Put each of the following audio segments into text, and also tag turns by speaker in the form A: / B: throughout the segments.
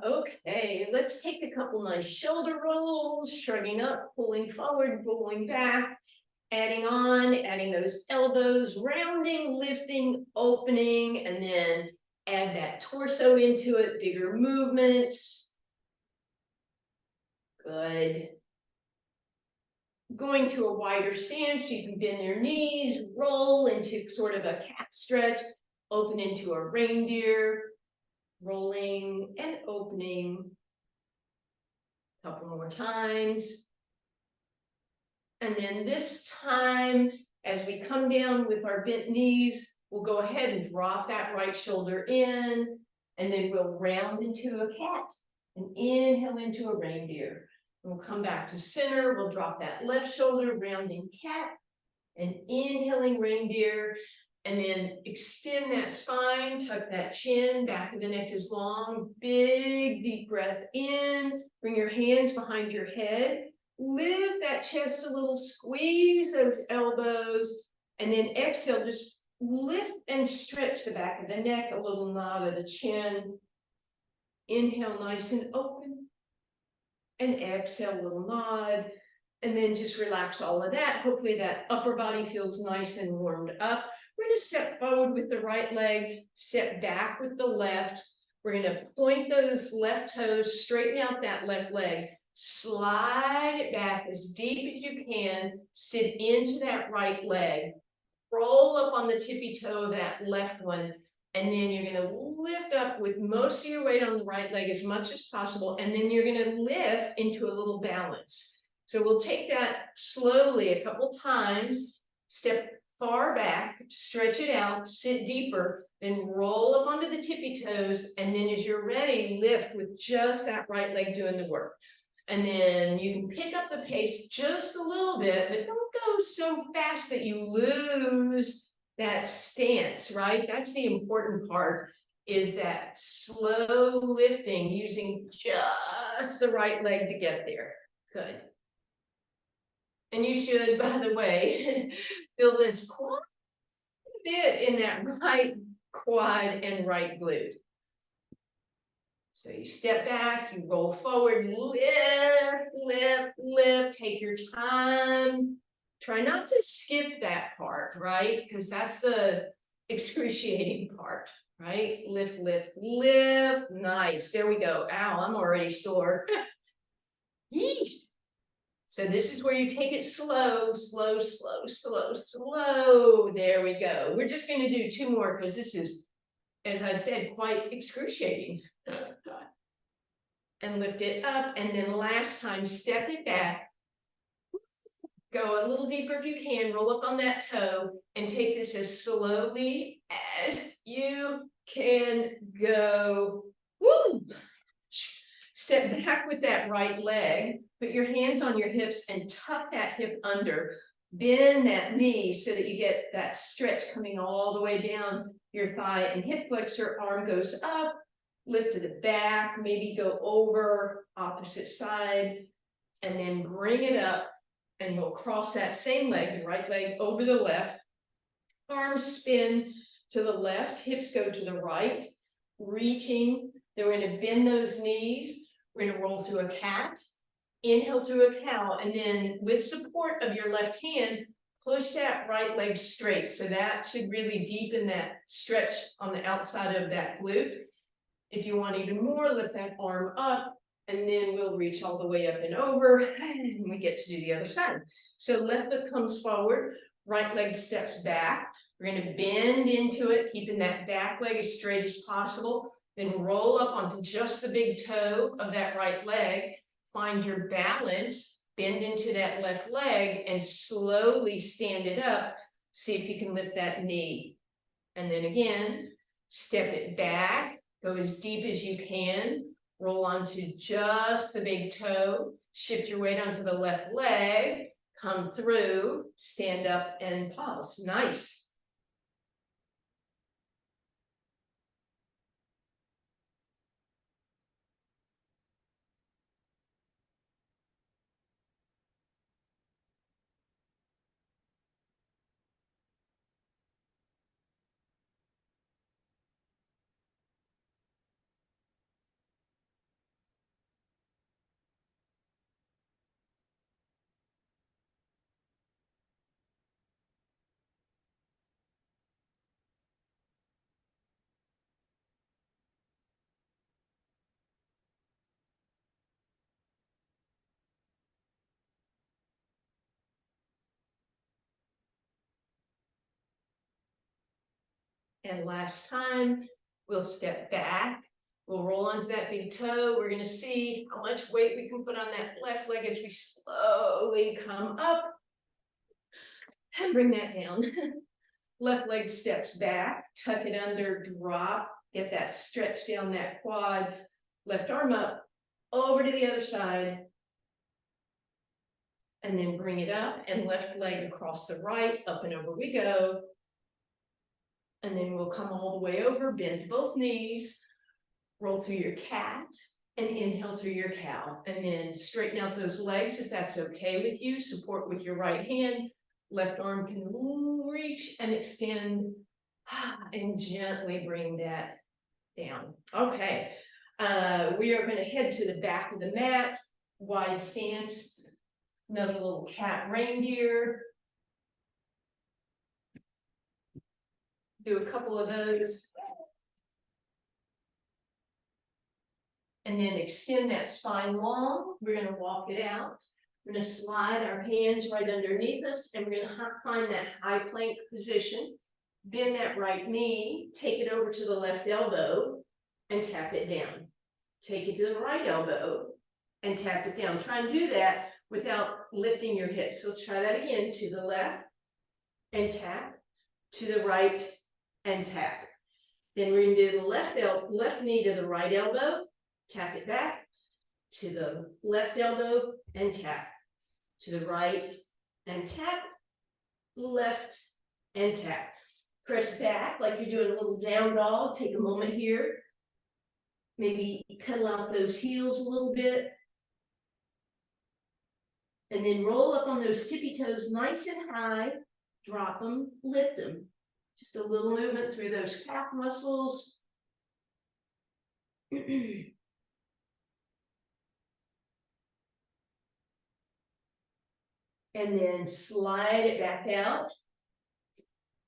A: Okay, let's take a couple nice shoulder rolls, shrugging up, pulling forward, pulling back, adding on, adding those elbows, rounding, lifting, opening, and then add that torso into it, bigger movements. Good. Going to a wider stance, so you can bend your knees, roll into sort of a cat stretch, open into a reindeer, rolling and opening. A couple more times. And then this time, as we come down with our bent knees, we'll go ahead and drop that right shoulder in, and then we'll round into a cat and inhale into a reindeer. We'll come back to center, we'll drop that left shoulder, rounding cat, and inhaling reindeer, and then extend that spine, tuck that chin, back of the neck is long, big deep breath in, bring your hands behind your head, lift that chest a little, squeeze those elbows, and then exhale, just lift and stretch the back of the neck, a little nod of the chin. Inhale, nice and open, and exhale, a little nod, and then just relax all of that. Hopefully that upper body feels nice and warmed up. We're going to step forward with the right leg, step back with the left. We're going to point those left toes, straighten out that left leg, slide it back as deep as you can, sit into that right leg, roll up on the tippy toe of that left one, and then you're going to lift up with most of your weight on the right leg as much as possible, and then you're going to lift into a little balance. So we'll take that slowly a couple times, step far back, stretch it out, sit deeper, then roll up onto the tippy toes, and then as you're ready, lift with just that right leg doing the work. And then you can pick up the pace just a little bit, but don't go so fast that you lose that stance, right? That's the important part, is that slow lifting, using just the right leg to get there. Good. And you should, by the way, feel this quite a bit in that right quad and right glute. So you step back, you roll forward, lift, lift, lift, take your time. Try not to skip that part, right? Because that's the excruciating part, right? Lift, lift, lift. Nice. There we go. Ow, I'm already sore. Yeesh. So this is where you take it slow, slow, slow, slow, slow. There we go. We're just going to do two more because this is, as I said, quite excruciating. And lift it up. And then last time, step it back. Go a little deeper if you can. Roll up on that toe and take this as slowly as you can go. Woo! Step back with that right leg. Put your hands on your hips and tuck that hip under. Bend that knee so that you get that stretch coming all the way down your thigh and hip flexor. Arm goes up, lift to the back, maybe go over opposite side, and then bring it up, and we'll cross that same leg, the right leg over the left. Arms spin to the left, hips go to the right, reaching. Then we're going to bend those knees. We're going to roll through a cat, inhale through a cow, and then with support of your left hand, push that right leg straight. So that should really deepen that stretch on the outside of that glute. If you want even more, lift that arm up, and then we'll reach all the way up and over, and we get to do the other side. So left foot comes forward, right leg steps back. We're going to bend into it, keeping that back leg as straight as possible. Then roll up onto just the big toe of that right leg. Find your balance, bend into that left leg, and slowly stand it up. See if you can lift that knee. And then again, step it back, go as deep as you can. Roll onto just the big toe, shift your weight onto the left leg, come through, stand up and pause. Nice. And last time, we'll step back. We'll roll onto that big toe. We're gonna see how much weight we can put on that left leg as we slowly come up and bring that down. Left leg steps back, tuck it under, drop, get that stretch down that quad. Left arm up, over to the other side. And then bring it up and left leg across the right, up and over we go. And then we'll come all the way over, bend both knees, roll through your cat, and inhale through your cow. And then straighten out those legs if that's okay with you. Support with your right hand. Left arm can reach and extend, and gently bring that down. Okay, we are going to head to the back of the mat, wide stance. Another little cat reindeer. Do a couple of those. And then extend that spine long. We're going to walk it out. We're going to slide our hands right underneath us, and we're going to find that high plank position. Bend that right knee, take it over to the left elbow, and tap it down. Take it to the right elbow, and tap it down. Try and do that without lifting your hips. So try that again, to the left, and tap, to the right, and tap. Then we're going to do the left knee to the right elbow, tap it back, to the left elbow, and tap, to the right, and tap, left, and tap. Press back like you're doing a little down dog. Take a moment here. Maybe pedal out those heels a little bit. And then roll up on those tippy toes nice and high. Drop them, lift them. Just a little movement through those calf muscles. And then slide it back out.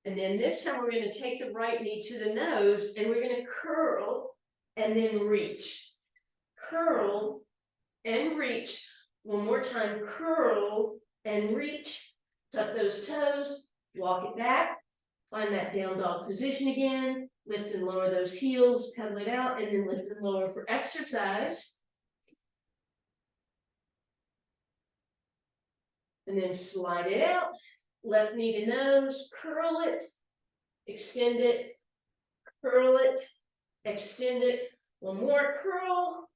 A: And then this time we're going to take the right knee to the nose, and we're going to curl and then reach. Curl and reach. One more time, curl and reach. Tuck those toes, walk it back. Find that down dog position again. Lift and lower those heels, pedal it out, and then lift and lower for exercise. And then slide it out. Left knee to nose, curl it, extend it, curl it, extend it. One more, curl,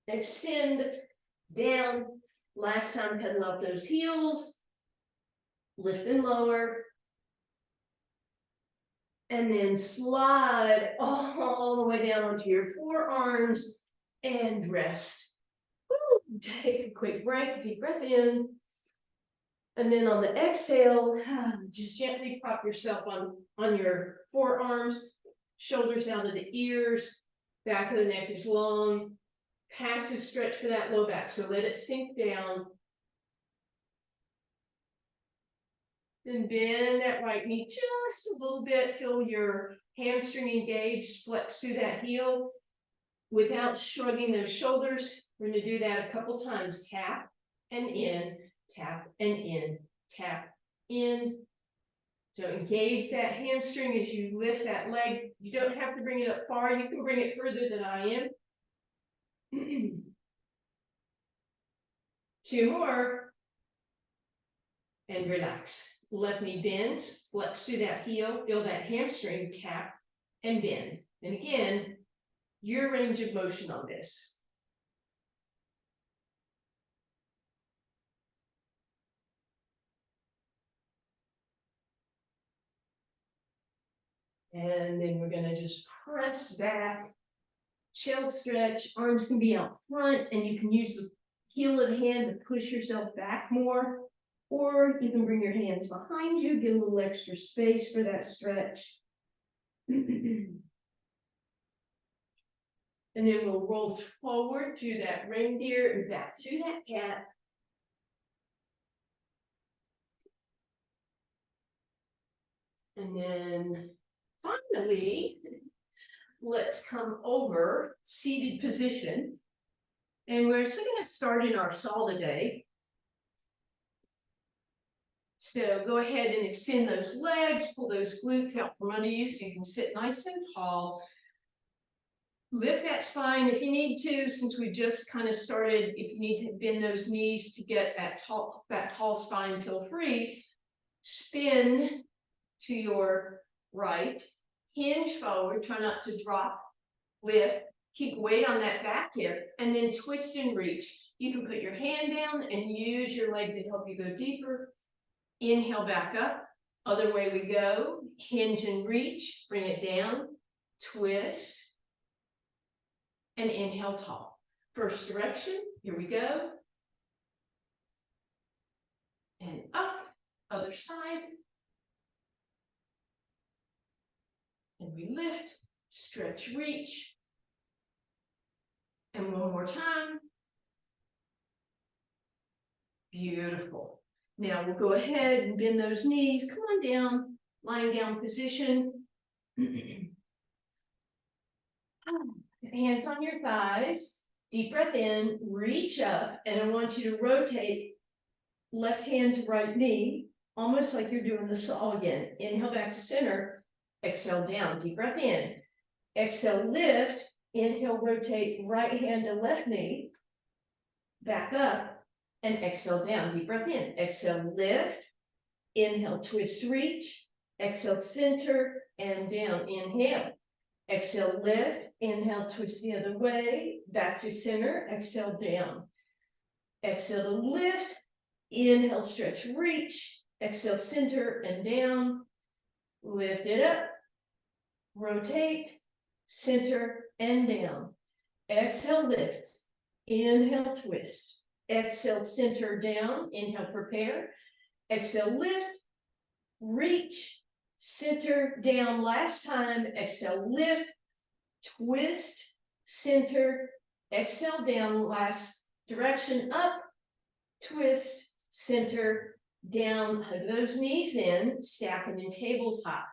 A: extend, down. Last time, pedal out those heels, lift and lower. And then slide all the way down onto your forearms and rest. Woo. Take a quick break, deep breath in. And then on the exhale, just gently prop yourself on your forearms, shoulders down to the ears, back of the neck is long, passive stretch for that low back. So let it sink down. Then bend that right knee just a little bit. Feel your hamstring engaged, flex through that heel. Without shrugging those shoulders, we're going to do that a couple times. Tap and in. Tap and in, tap in. So engage that hamstring as you lift that leg. You don't have to bring it up far. You can bring it further than I am. Two more. And relax. Left knee bends, flex through that heel, feel that hamstring, tap and bend. And again, your range of motion on this. And then we're going to just press back, shell stretch. Arms can be out front, and you can use the heel of the hand to push yourself back more. Or you can bring your hands behind you, get a little extra space for that stretch. And then we'll roll forward through that reindeer and back through that cat. And then finally, let's come over seated position. And we're actually going to start in our saw today. So go ahead and extend those legs, pull those glutes out from under you so you can sit nice and tall. Lift that spine if you need to, since we just kind of started. If you need to bend those knees to get that tall spine, feel free. Spin to your right, hinge forward, try not to drop, lift, keep weight on that back hip, and then twist and reach. You can put your hand down and use your leg to help you go deeper. Inhale back up, other way we go, hinge and reach, bring it down, twist, and inhale tall. First direction, here we go. And up, other side. And we lift, stretch, reach. And one more time. Beautiful. Now we'll go ahead and bend those knees. Come on down, lying down position. Hands on your thighs. Deep breath in, reach up, and I want you to rotate left hand to right knee, almost like you're doing the saw again. Inhale back to center, exhale down, deep breath in. Exhale, lift, inhale, rotate right hand to left knee, back up, and exhale down, deep breath in. Exhale, lift, inhale, twist, reach, exhale, center, and down, inhale. Exhale, lift, inhale, twist the other way, back to center, exhale, down. Exhale to lift, inhale, stretch, reach, exhale, center, and down. Lift it up, rotate, center, and down. Exhale, lift, inhale, twist. Exhale, center, down, inhale, prepare. Exhale, lift, reach, center, down, last time. Exhale, lift, twist, center, exhale, down, last direction, up, twist, center, down, hug those knees in, stack them in tabletop.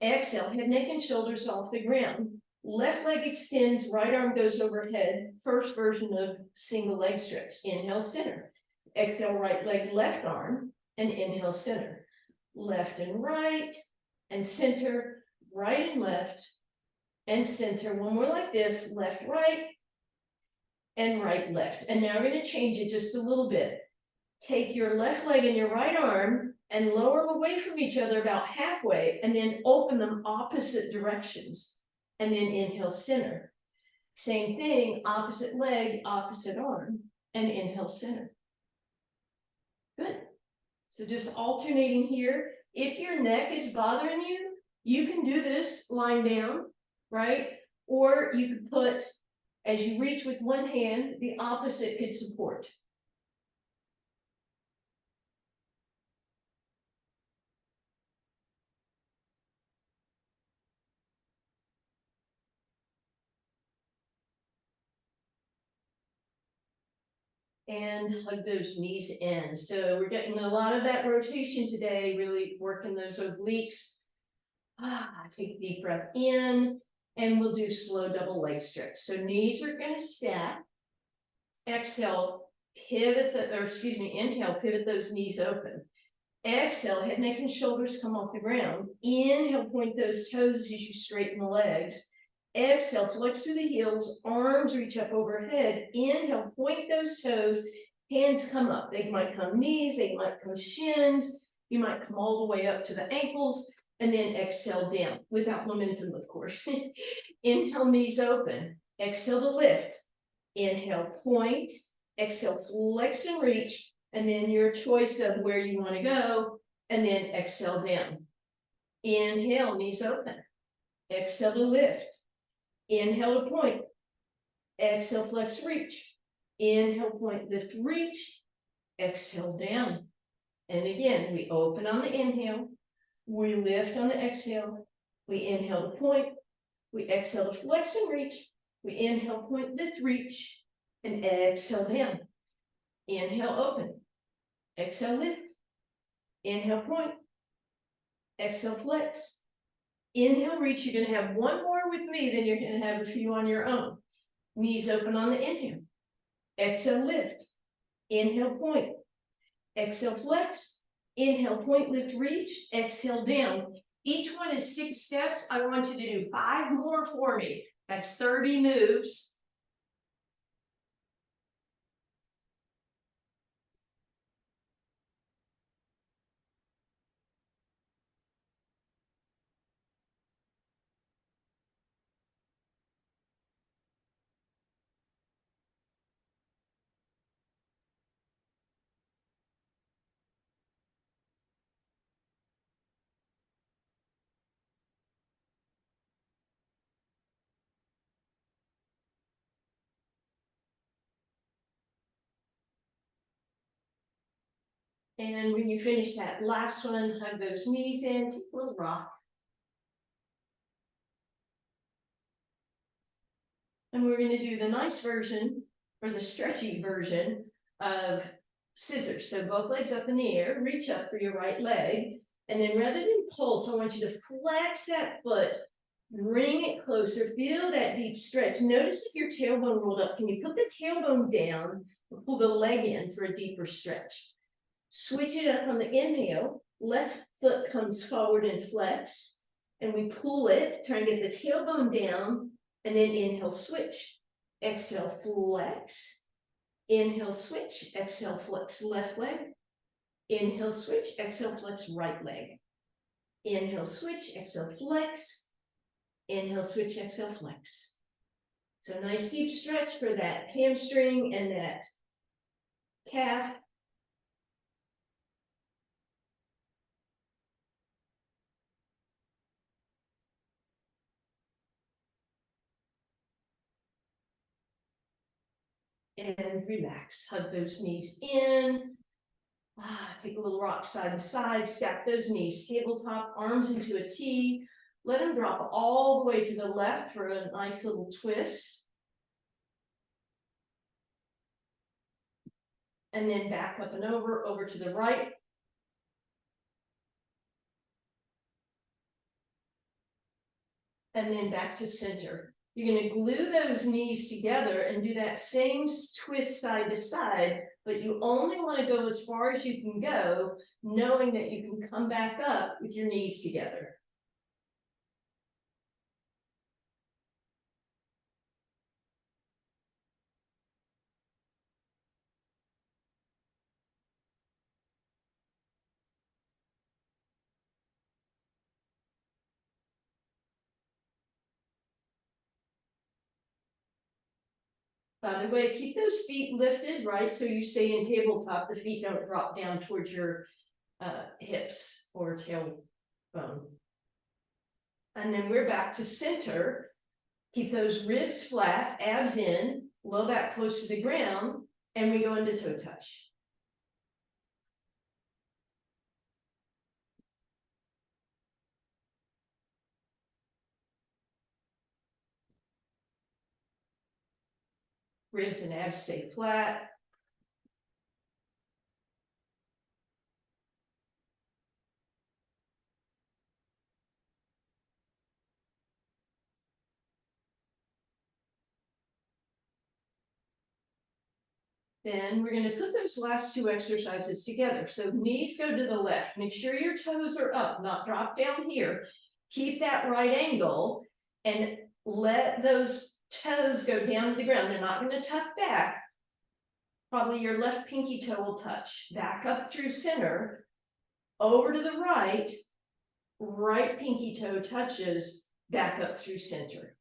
A: Exhale, head, neck, and shoulders off the ground. Left leg extends, right arm goes overhead. First version of single leg stretch. Inhale, center. Exhale, right leg, left arm, and inhale, center. Left and right, and center, right and left, and center. One more like this, left, right, and right, left. And now we're going to change it just a little bit. Take your left leg and your right arm and lower them away from each other about halfway, and then open them opposite directions. And then inhale, center. Same thing, opposite leg, opposite arm, and inhale, center. Good. So just alternating here. If your neck is bothering you, you can do this lying down, right? Or you could put, as you reach with one hand, the opposite could support. And hug those knees in. So we're getting a lot of that rotation today, really working those obliques. Take a deep breath in, and we'll do slow double leg stretch. So knees are going to stack. Exhale, inhale, pivot those knees open. Exhale, head, neck, and shoulders come off the ground. Inhale, point those toes as you straighten the legs. Exhale, flex through the heels, arms reach up overhead. Inhale, point those toes, hands come up. They might come knees, they might come shins. You might come all the way up to the ankles, and then exhale down, without momentum, of course. Inhale, knees open. Exhale to lift. Inhale, point. Exhale, flex and reach. And then your choice of where you want to go, and then exhale down. Inhale, knees open. Exhale to lift. Inhale to point. Exhale, flex, reach. Inhale, point, lift, reach. Exhale, down. And again, we open on the inhale. We lift on the exhale. We inhale to point. We exhale to flex and reach. We inhale, point, lift, reach. And exhale, down. Inhale, open. Exhale, lift. Inhale, point. Exhale, flex. Inhale, reach. You're going to have one more with me, then you're going to have a few on your own. Knees open on the inhale. Exhale, lift. Inhale, point. Exhale, flex. Inhale, point, lift, reach, exhale, down. Each one is 6 steps. I want you to do 5 more for me. That's 30 moves. And when you finish that last one, hug those knees in, take a little rock. And we're going to do the nice version, or the stretchy version of scissors. So both legs up in the air, reach up for your right leg. And then rather than pulse, I want you to flex that foot, bring it closer, feel that deep stretch. Notice if your tailbone rolled up, can you put the tailbone down and pull the leg in for a deeper stretch? Switch it up on the inhale, left foot comes forward and flex, and we pull it, try and get the tailbone down, and then inhale, switch. Exhale, flex. Inhale, switch. Exhale, flex left leg. Inhale, switch. Exhale, flex right leg. Inhale, switch. Exhale, flex. Inhale, switch. Exhale, flex. So nice deep stretch for that hamstring and that calf. And relax, hug those knees in. Take a little rock side to side, stack those knees, tabletop, arms into a T. Let them drop all the way to the left for a nice little twist. And then back up and over to the right. And then back to center. You're going to glue those knees together and do that same twist side to side, but you only want to go as far as you can go, knowing that you can come back up with your knees together. By the way, keep those feet lifted, right? So you stay in tabletop, the feet don't drop down towards your hips or tailbone. And then we're back to center. Keep those ribs flat, abs in, low back close to the ground, and we go into toe touch. Ribs and abs stay flat. Then we're going to put those last 2 exercises together. So knees go to the left. Make sure your toes are up, not drop down here. Keep that right angle and let those toes go down to the ground. They're not going to tuck back. Probably your left pinky toe will touch. Back up through center, over to the right. Right pinky toe touches, back up through center.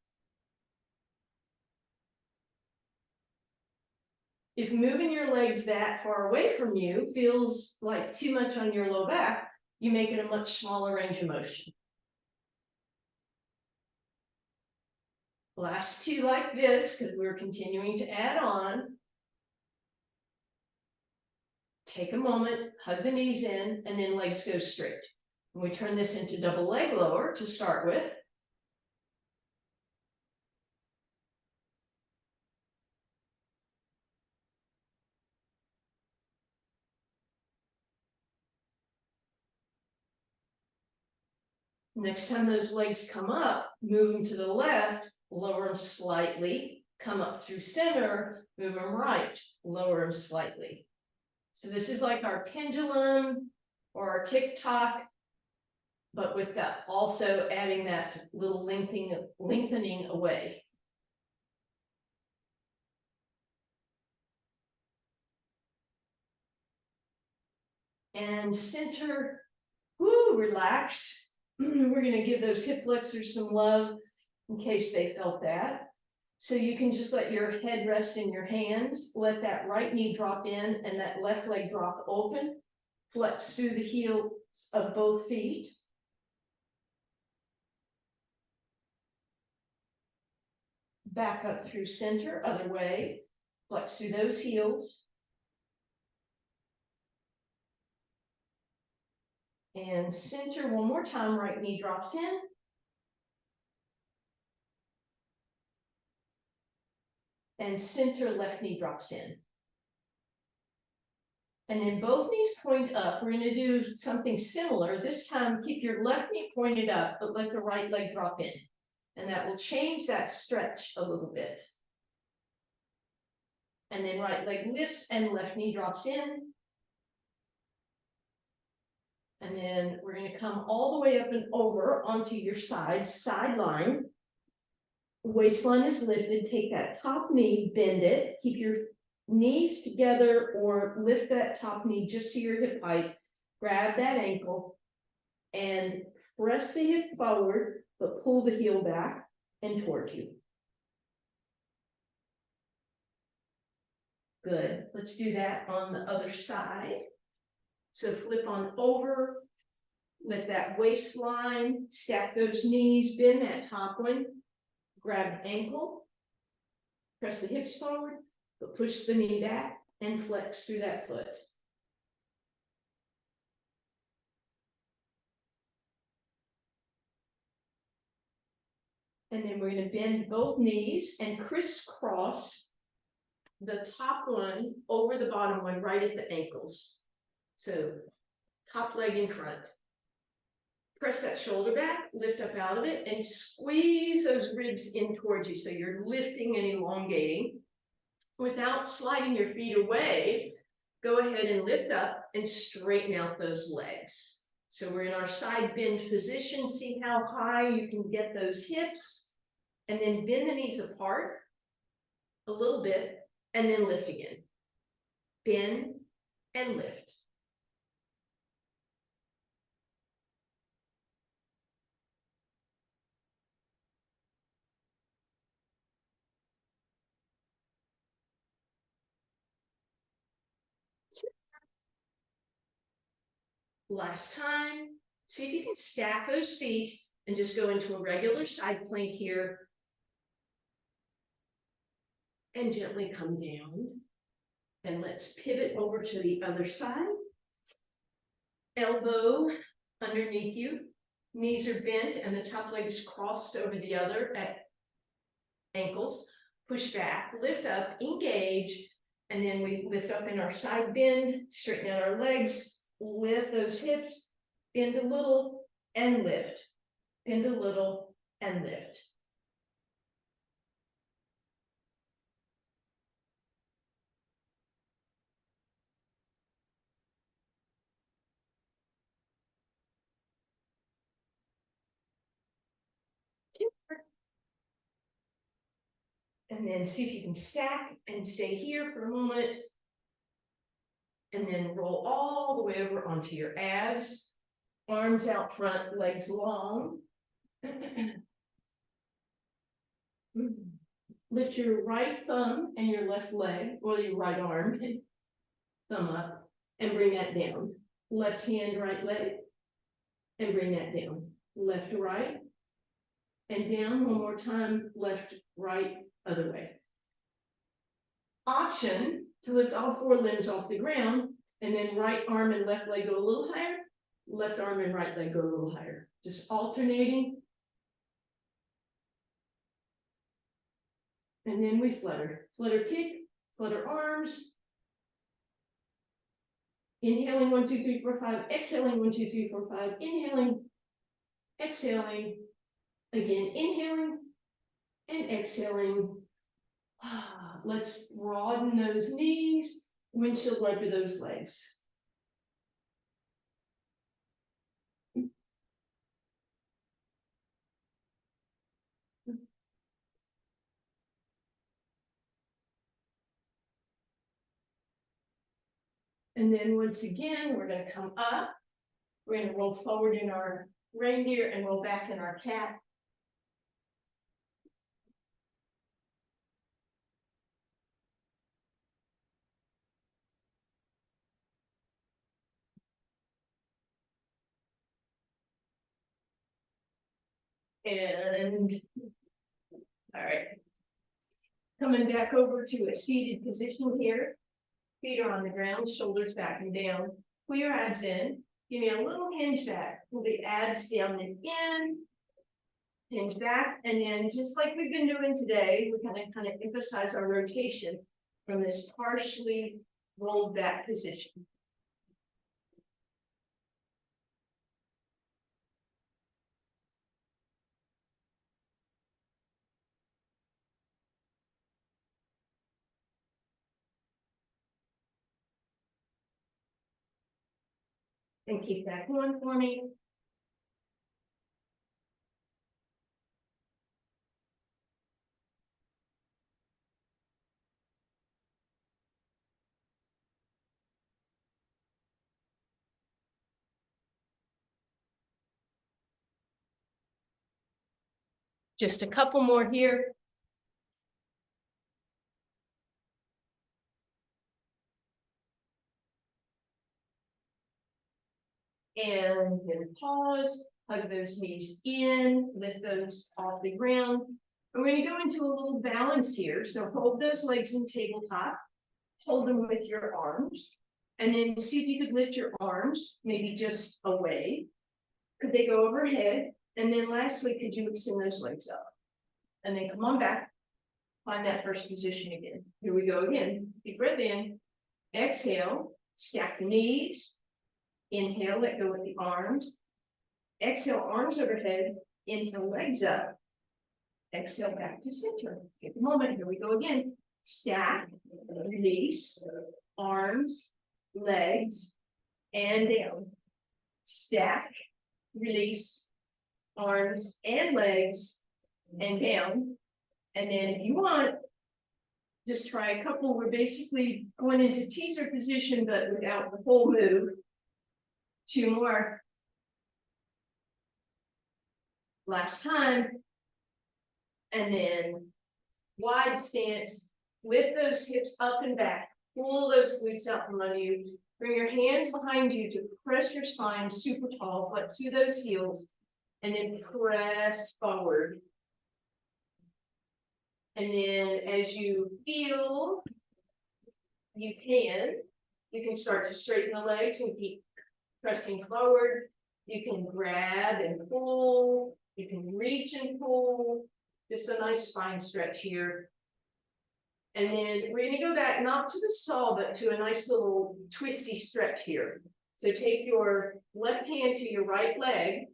A: If moving your legs that far away from you feels like too much on your low back, you make it a much smaller range of motion. Last 2 like this, because we're continuing to add on. Take a moment, hug the knees in, and then legs go straight. And we turn this into double leg lower to start with. Next time those legs come up, move them to the left, lower them slightly, come up through center, move them right, lower them slightly. So this is like our pendulum or our TikTok, but with that also adding that little lengthening away. And center, woo, relax. We're gonna give those hip flexors some love in case they felt that. So you can just let your head rest in your hands, let that right knee drop in and that left leg drop open. Flex through the heels of both feet. Back up through center, other way. Flex through those heels. And center one more time, right knee drops in. And center, left knee drops in. And then both knees point up. We're going to do something similar. This time, keep your left knee pointed up, but let the right leg drop in. And that will change that stretch a little bit. And then right leg lifts and left knee drops in. And then we're going to come all the way up and over onto your side line. Waistline is lifted. Take that top knee, bend it. Keep your knees together or lift that top knee just to your hip height. Grab that ankle and press the hip forward, but pull the heel back and towards you. Good. Let's do that on the other side. So flip on over, lift that waistline, stack those knees, bend that top one, grab the ankle, press the hips forward, but push the knee back and flex through that foot. And then we're going to bend both knees and crisscross the top one over the bottom one right at the ankles. So top leg in front. Press that shoulder back, lift up out of it, and squeeze those ribs in towards you. So you're lifting and elongating. Without sliding your feet away, go ahead and lift up and straighten out those legs. So we're in our side bend position. See how high you can get those hips. And then bend the knees apart a little bit, and then lift again. Bend and lift. Last time. See if you can stack those feet and just go into a regular side plank here. And gently come down. And let's pivot over to the other side. Elbow underneath you. Knees are bent and the top leg is crossed over the other at ankles. Push back, lift up, engage. And then we lift up in our side bend, straighten out our legs, lift those hips, bend a little and lift. Bend a little and lift. And then see if you can stack and stay here for a moment. And then roll all the way over onto your abs. Arms out front, legs long. Lift your right thumb and your left leg, or your right arm, thumb up, and bring that down. Left hand, right leg, and bring that down. Left, right, and down one more time. Left, right, other way. Option to lift all four limbs off the ground, and then right arm and left leg go a little higher. Left arm and right leg go a little higher. Just alternating. And then we flutter. Flutter kick, flutter arms. Inhaling 1, 2, 3, 4, 5. Exhaling 1, 2, 3, 4, 5. Inhaling, exhaling. Again, inhaling and exhaling. Let's broaden those knees. Windshield wiper those legs. And then once again, we're gonna come up. We're gonna roll forward in our reindeer and roll back in our cat. And, all right. Coming back over to a seated position here. Feet are on the ground, shoulders back and down. Pull your abs in. Give me a little hinge back. Pull the abs down and in. Hinge back. And then just like we've been doing today, we're gonna kind of emphasize our rotation from this partially rolled back position. And keep that going for me. Just a couple more here. And then pause, hug those knees in, lift those off the ground. And we're gonna go into a little balance here. So hold those legs in tabletop, hold them with your arms, and then see if you could lift your arms, maybe just away. Could they go overhead? And then lastly, could you extend those legs up? And then come on back, find that first position again. Here we go again. Deep breath in, exhale, stack the knees. Inhale, let go with the arms. Exhale, arms overhead. Inhale, legs up. Exhale, back to center. Take a moment. Here we go again. Stack, release, arms, legs, and down. Stack, release, arms and legs, and down. And then if you want, just try a couple. We're basically going into teaser position, but without the whole move. 2 more. Last time. And then wide stance. Lift those hips up and back. Pull those glutes out from under you. Bring your hands behind you to press your spine super tall. Flex through those heels. And then press forward. And then as you feel, you can start to straighten the legs and keep pressing forward. You can grab and pull. You can reach and pull. Just a nice spine stretch here. And then we're going to go back, not to the saw, but to a nice little twisty stretch here. So take your left hand to your right leg.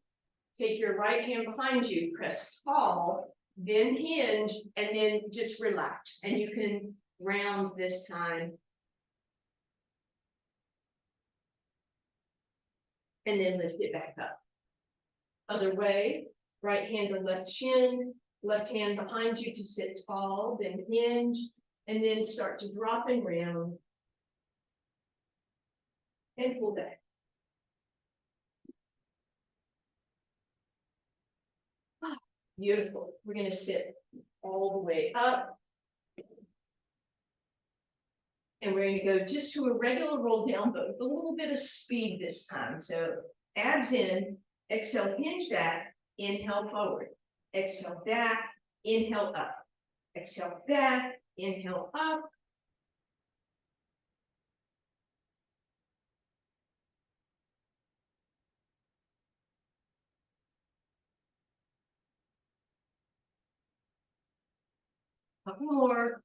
A: Take your right hand behind you. Press tall. Then hinge. And then just relax. And you can round this time. And then lift it back up. Other way, right hand to left shin, left hand behind you to sit tall, then hinge, and then start to drop and round. And pull back. Beautiful. We're going to sit all the way up. And we're going to go just to a regular roll down, but with a little bit of speed this time. So abs in, exhale, hinge back, inhale forward. Exhale back, inhale up. Exhale back, inhale up. Couple more.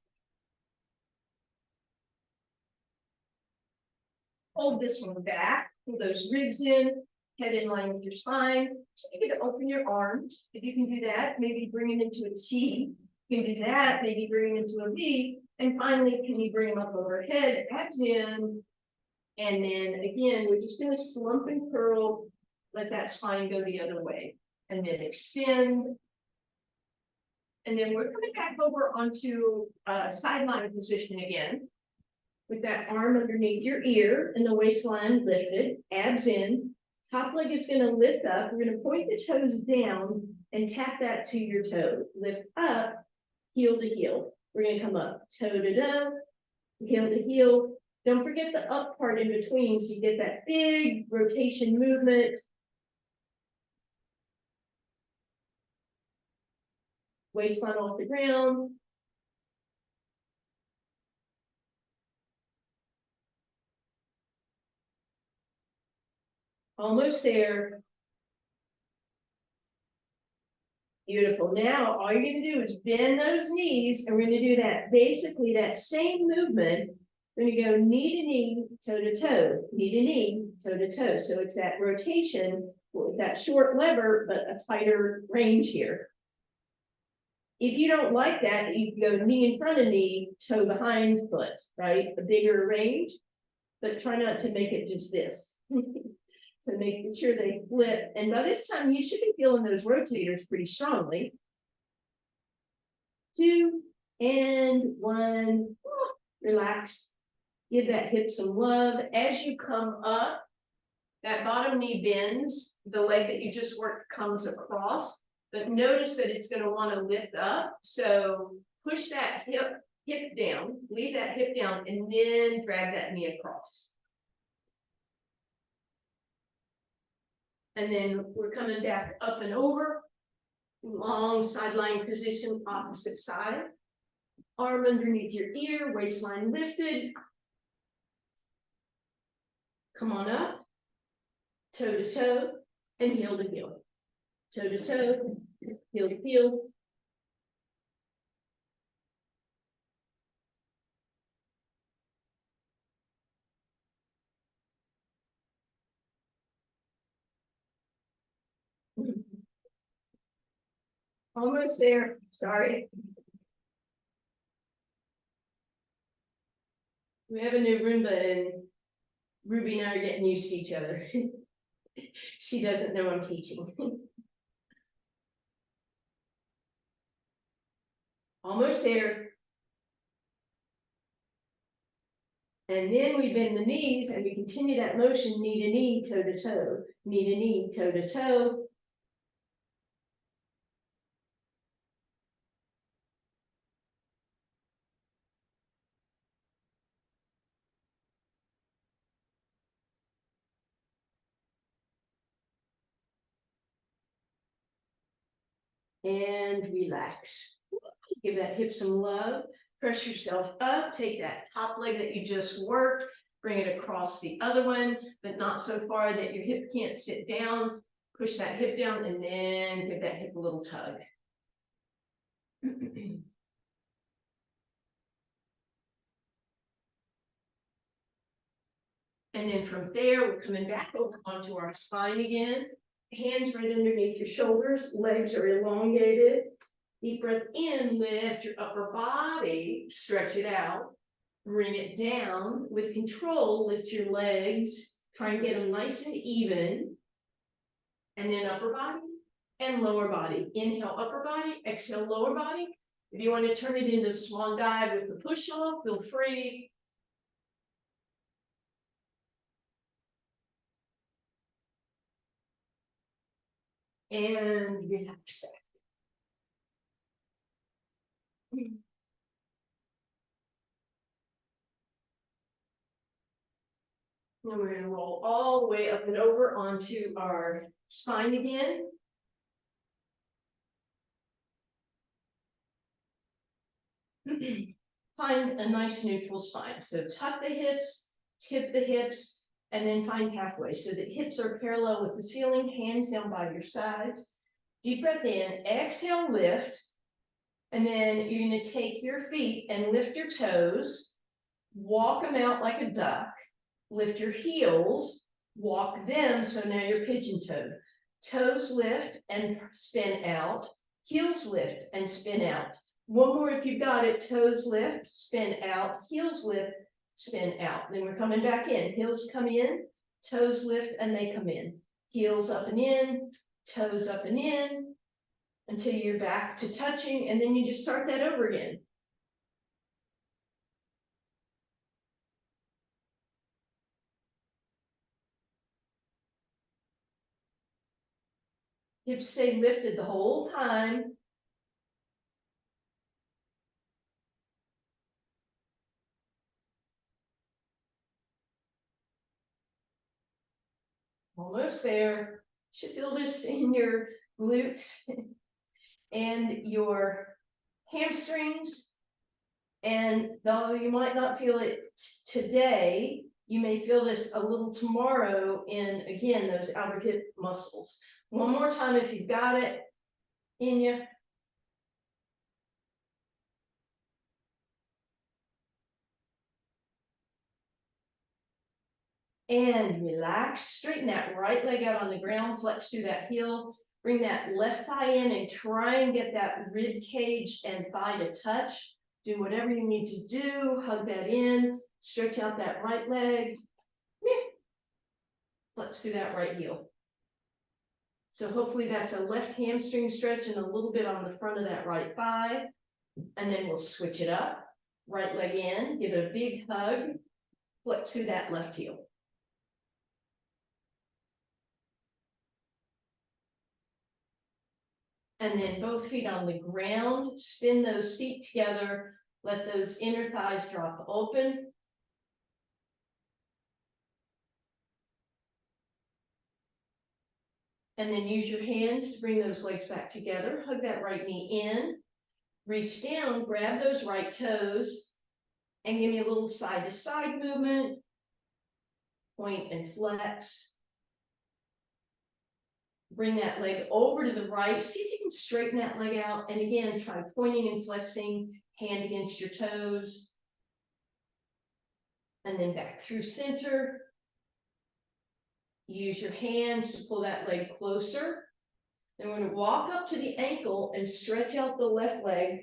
A: Hold this one back, pull those ribs in, head in line with your spine. So you get to open your arms. If you can do that, maybe bring them into a T. You can do that, maybe bring them into a V. And finally, can you bring them up overhead, abs in. And then again, we're just going to slump and curl, let that spine go the other way. And then extend. And then we're coming back over onto sideline position again. with that arm underneath your ear and the waistline lifted, abs in. Top leg is going to lift up. We're going to point the toes down and tap that to your toe. Lift up, heel to heel. We're going to come up toe to toe, heel to heel. Don't forget the up part in between so you get that big rotation movement. Waistline off the ground. Almost there. Beautiful. Now, all you're going to do is bend those knees, and we're going to do that, basically that same movement. We're going to go knee to knee, toe to toe, knee to knee, toe to toe. So it's that rotation with that short lever, but a tighter range here. If you don't like that, you can go knee in front of knee, toe behind foot, right? A bigger range, but try not to make it just this. So making sure they flip. And by this time, you should be feeling those rotators pretty strongly. 2 and 1. Relax. Give that hip some love. As you come up, that bottom knee bends. The leg that you just worked comes across. But notice that it's going to want to lift up. So push that hip down. Leave that hip down and then drag that knee across. And then we're coming back up and over. Long sideline position, opposite side. Arm underneath your ear, waistline lifted. Come on up. Toe to toe and heel to heel. Toe to toe, heel to heel. Almost there. Sorry. We have a new Roomba and Ruby and I are getting used to each other. She doesn't know I'm teaching. Almost there. And then we bend the knees and we continue that motion, knee to knee, toe to toe, knee to knee, toe to toe. And relax. Give that hip some love. Press yourself up. Take that top leg that you just worked. Bring it across the other one, but not so far that your hip can't sit down. Push that hip down and then give that hip a little tug. And then from there, we're coming back over onto our spine again. Hands right underneath your shoulders. Legs are elongated. Deep breath in, lift your upper body, stretch it out. Bring it down with control, lift your legs, try and get them nice and even. And then upper body and lower body. Inhale, upper body, exhale, lower body. If you want to turn it into swan dive with the push off, feel free. And relax that. And we're going to roll all the way up and over onto our spine again. Find a nice neutral spine. So tuck the hips, tip the hips, and then find halfway. So the hips are parallel with the ceiling, hands down by your sides. Deep breath in, exhale, lift. And then you're going to take your feet and lift your toes, walk them out like a duck, lift your heels, walk them, so now you're pigeon-toed. Toes lift and spin out, heels lift and spin out. One more if you've got it, toes lift, spin out, heels lift, spin out. Then we're coming back in, heels come in, toes lift and they come in. Heels up and in, toes up and in, until you're back to touching, and then you just start that over again. Hips stay lifted the whole time. Almost there. Should feel this in your glutes and your hamstrings. And though you might not feel it today, you may feel this a little tomorrow in, again, those outer hip muscles. One more time if you've got it in you. And relax, straighten that right leg out on the ground, flex through that heel, bring that left thigh in and try and get that rib cage and thigh to touch. Do whatever you need to do, hug that in, stretch out that right leg, flex through that right heel. So hopefully that's a left hamstring stretch and a little bit on the front of that right thigh. And then we'll switch it up, right leg in, give it a big hug, flex through that left heel. And then both feet on the ground, spin those feet together, let those inner thighs drop open. And then use your hands to bring those legs back together, hug that right knee in, reach down, grab those right toes, and give me a little side to side movement, point and flex. Bring that leg over to the right. See if you can straighten that leg out. And again, try pointing and flexing, hand against your toes. And then back through center. Use your hands to pull that leg closer. Then we're going to walk up to the ankle and stretch out the left leg.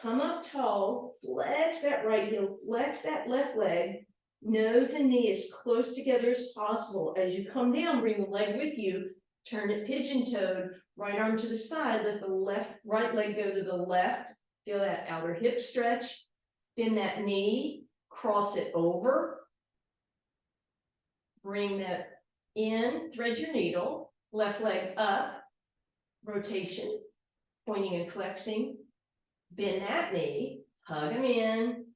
A: Come up tall, flex that right heel, flex that left leg. Nose and knee as close together as possible. As you come down, bring the leg with you. Turn it pigeon-toed, right arm to the side, let the right leg go to the left. Feel that outer hip stretch. Bend that knee, cross it over. Bring that in, thread your needle, left leg up, rotation, pointing and flexing. Bend that knee, hug them in,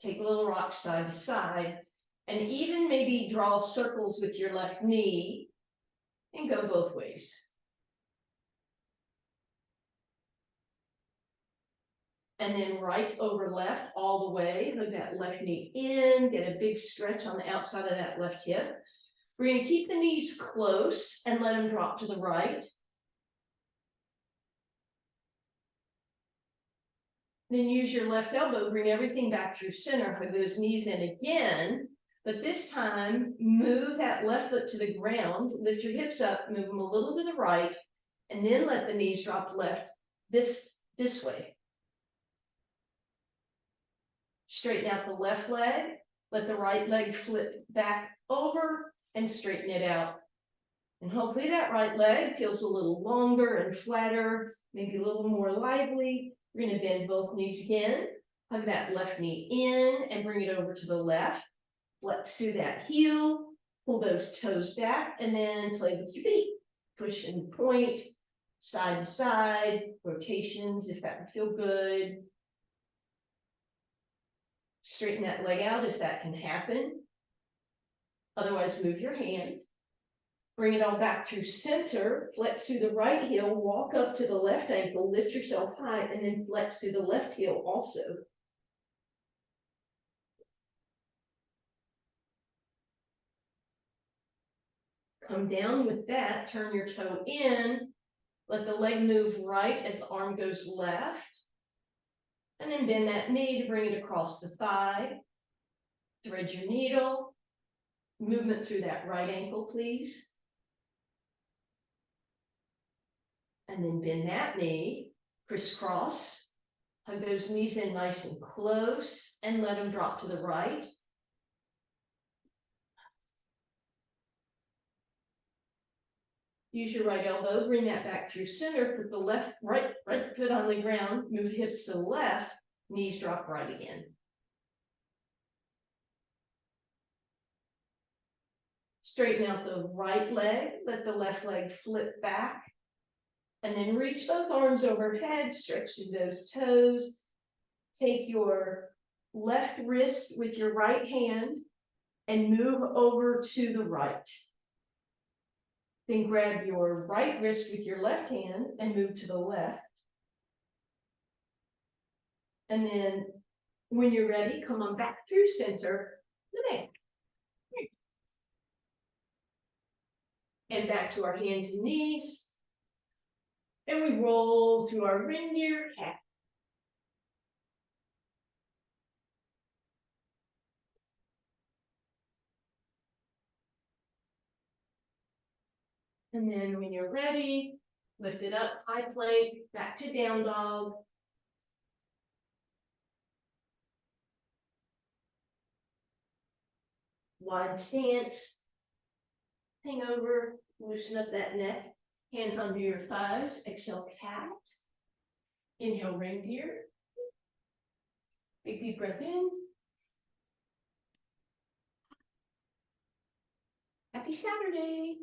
A: take a little rock side to side, and even maybe draw circles with your left knee and go both ways. And then right over left all the way, hug that left knee in, get a big stretch on the outside of that left hip. We're going to keep the knees close and let them drop to the right. Then use your left elbow, bring everything back through center, hug those knees in again. But this time, move that left foot to the ground, lift your hips up, move them a little to the right, and then let the knees drop left this way. Straighten out the left leg, let the right leg flip back over and straighten it out. And hopefully that right leg feels a little longer and flatter, maybe a little more lively. We're going to bend both knees again, hug that left knee in and bring it over to the left. Flex through that heel, pull those toes back, and then play with your feet. Push and point, side to side, rotations if that would feel good. Straighten that leg out if that can happen. Otherwise, move your hand. Bring it all back through center, flex through the right heel, walk up to the left ankle, lift yourself high, and then flex through the left heel also. Come down with that, turn your toe in, let the leg move right as the arm goes left, and then bend that knee to bring it across the thigh. Thread your needle, movement through that right ankle, please. And then bend that knee, crisscross, hug those knees in nice and close, and let them drop to the right. Use your right elbow, bring that back through center, put the right foot on the ground, move the hips to the left, knees drop right again. Straighten out the right leg, let the left leg flip back. And then reach both arms overhead, stretch through those toes. Take your left wrist with your right hand and move over to the right. Then grab your right wrist with your left hand and move to the left. And then when you're ready, come on back through center, and back to our hands and knees. And we roll through our reindeer cat. And then when you're ready, lift it up, high plank, back to down dog. Wide stance. Hang over, loosen up that neck. Hands under your thighs, exhale cat. Inhale reindeer. Big deep breath in. Happy Saturday.